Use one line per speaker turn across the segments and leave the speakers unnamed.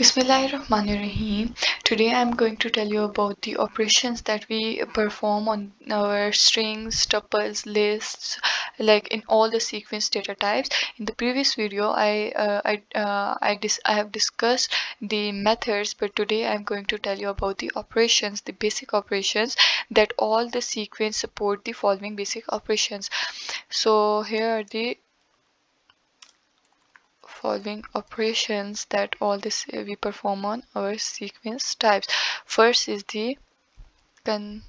Bismillahirrahmanirrahim. Today I'm going to tell you about the operations that we perform on our strings, tuples, lists, like in all the sequence data types. In the previous video, I have discussed the methods, but today I'm going to tell you about the operations, the basic operations that all the sequence support the following basic operations. So here are the following operations that all this we perform on our sequence types. First is the con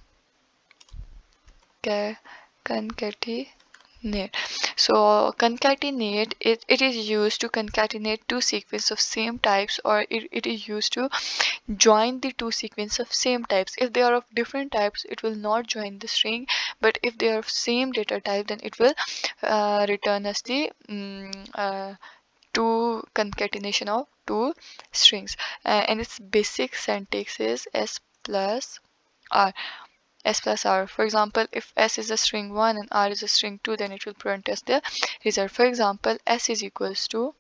concatenate. So concatenate, it is used to concatenate two sequences of same types, or it is used to join the two sequences of same types. If they are of different types, it will not join the string, but if they are of same data type, then it will return us the two concatenation of two strings, and its basic syntax is r s plus r. For example, if s is a string 1 and r is a string 2, then it will print us the result. For example, s is equals to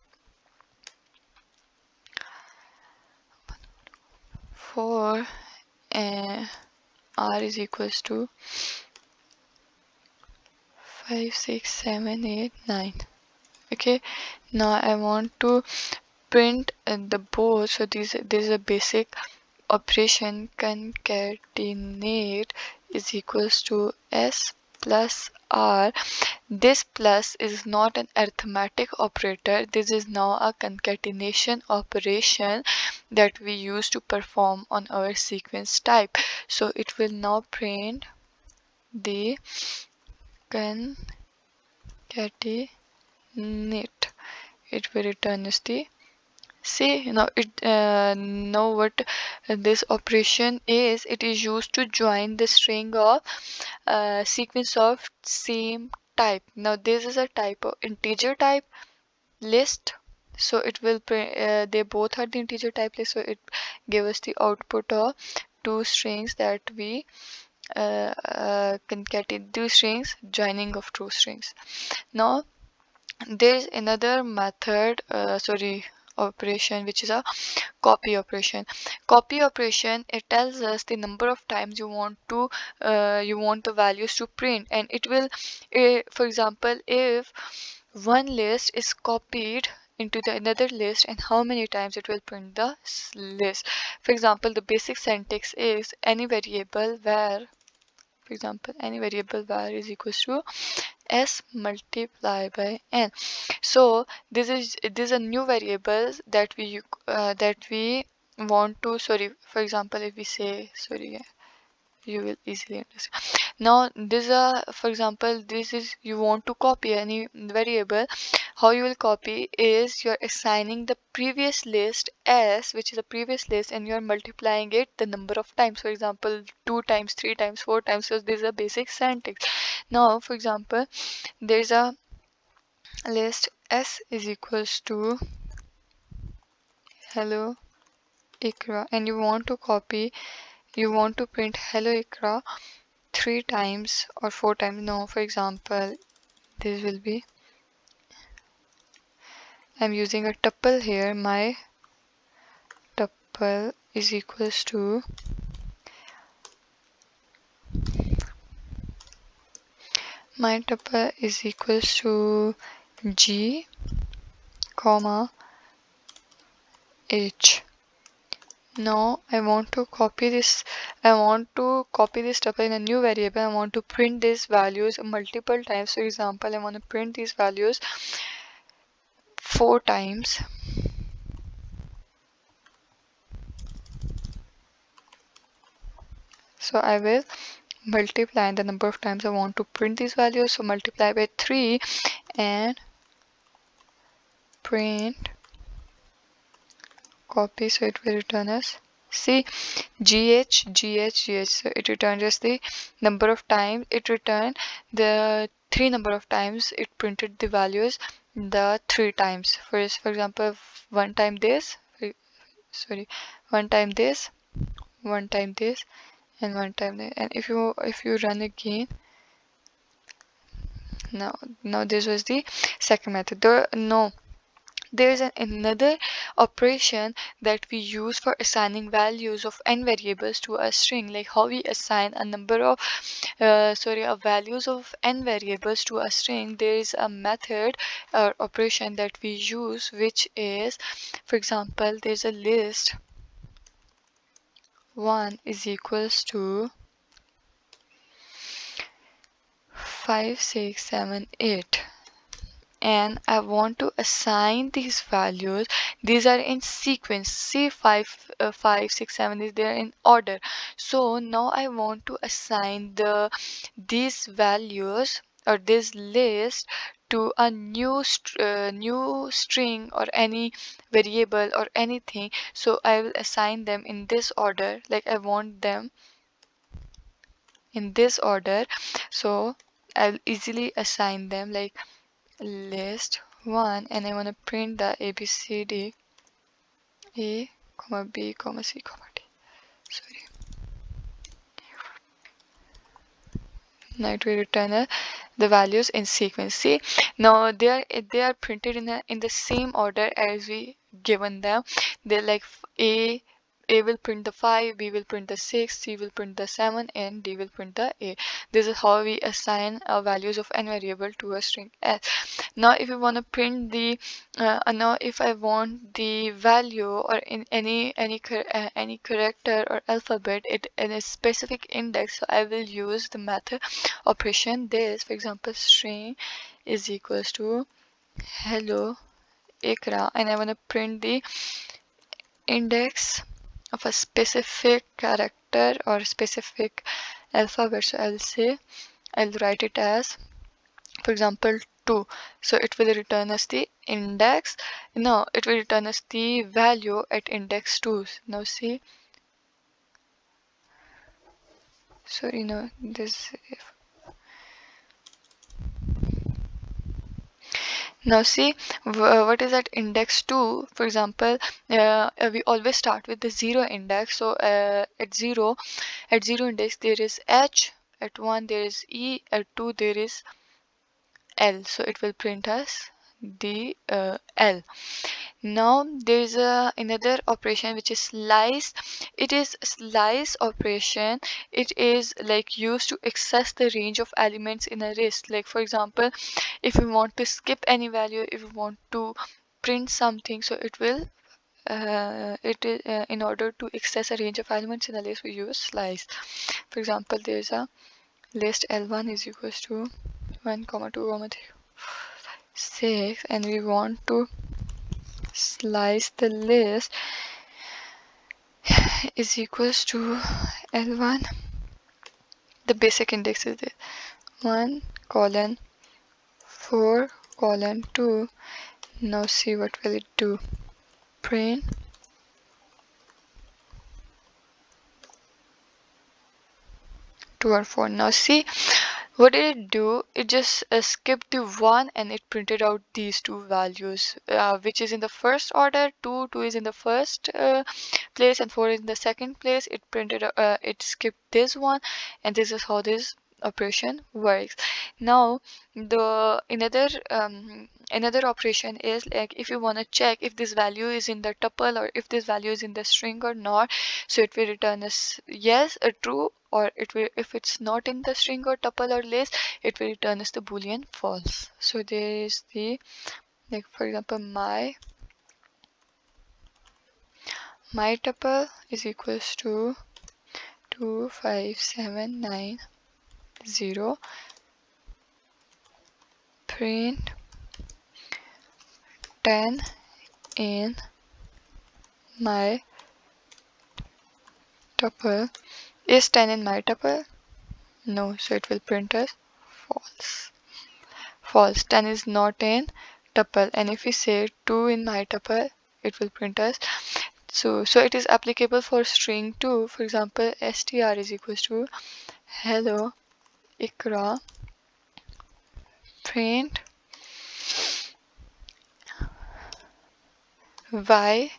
4 and r is equals to 5 6 7 8 9. Okay, now I want to print the both. So this is a basic operation. Concatenate is equals to s plus r. This plus is not an arithmetic operator. This is now a concatenation operation that we use to perform on our sequence type. So it will now print the concatenate. It will return us the. See, now it know what this operation is. It is used to join the string of sequence of same type. Now this is a type of integer type list, so it will they both are the integer type list, so it gave us the output of two strings that we concatenate, two strings joining of two strings. Now there's another method, operation, which is a copy operation. Copy operation, it tells us the number of times you want the values to print, and it will, for example, if one list is copied into the another list, and how many times it will print the list. For example, the basic syntax is any variable where, for example, any variable var is equals to s multiplied by n. So this is a new variable that we want to, for example, if we say, you will easily understand. Now this for example, this is, you want to copy any variable. How you will copy is you're assigning the previous list s, which is a previous list, and you're multiplying it the number of times. For example, 2 times, 3 times, 4 times. So this is a basic syntax. Now for example, there's a list s is equals to hello ikra, and you want to print hello ikra 3 times or 4 times. No, for example, this will be, I'm using a tuple here. My tuple is equals to g comma h. Now I want to copy this tuple in a new variable. I want to print these values multiple times. For example, I want to print these values 4 times. So I will multiply the number of times I want to print these values. So multiply by 3 and print copy. So it will return us, see, gh. So it returns us the number of times it returned, the 3 number of times it printed the values, the 3 times. For example, one time this, one time this, one time this, and one time that. And if you run again, now this was the second method. There is another operation that we use for assigning values of n variables to a string, like how we assign a number of values of n variables to a string. There is a method or operation that we use, which is, for example, there's a list 1 is equals to 5 6 7 8, and I want to assign these values. These are in sequence. See, 5 6 7 is there in order. So now I want to assign these values or this list to a new string or any variable or anything. So I will assign them in this order, like I want them in this order. So I'll easily assign them like list 1, and I want to print the ABCD A, comma B, comma C, comma D. Sorry. Now it will return the values in sequence. See, now they are printed in the same order as we given them. They're like A will print the 5, B will print the 6, C will print the 7, and D will print the A. This is how we assign values of n variable to a string S. Now if you want to print the now if I want the value or in any character or alphabet it in a specific index, so I will use the method operation this. For example, string is equals to hello Ikra, and I want to print the index of a specific character or specific alphabet. So I'll write it as, for example, 2. So it will return us the index. No, it will return us the value at index 2. Now see, sorry, no, this. Now see, what is that index 2? For example, we always start with the 0 index. So at 0 index there is H, at 1 there is E, at 2 there is L. So it will print us the L. Now there is another operation which is slice. It is slice operation. It is like used to access the range of elements in a list. Like for example, if we want to skip any value, if we want to print something, so it will it is in order to access a range of elements in a list, we use slice. For example, there is a list L1 is equals to 1 comma 2 comma 3 6, and we want to slice the list is equals to L1. The basic index is this 1 colon 4 colon 2. Now see what will it do. Print 2 or 4. Now see, what did it do? It just skipped the 1 and it printed out these two values, which is in the first order. 2 is in the first place and 4 is in the second place. It printed it skipped this one, and this is how this operation works. Now the another operation is like if you want to check if this value is in the tuple or if this value is in the string or not, so it will return us yes, a true, or it will, if it's not in the string or tuple or list, it will return us the boolean false. So there is the, like for example, my tuple is equals to 2 5 7 9 0. Print 10 in my tuple. Is 10 in my tuple? No, so it will print us false. False. 10 is not in tuple. And if we say 2 in my tuple, it will print us. So it is applicable for string too. For example, str is equals to hello Ikra. Print y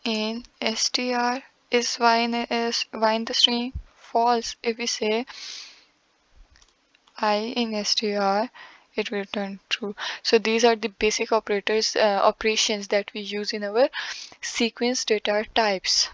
in str. Is y in the string? False. If we say I in str, it will return true. So these are the basic operations that we use in our sequence data types.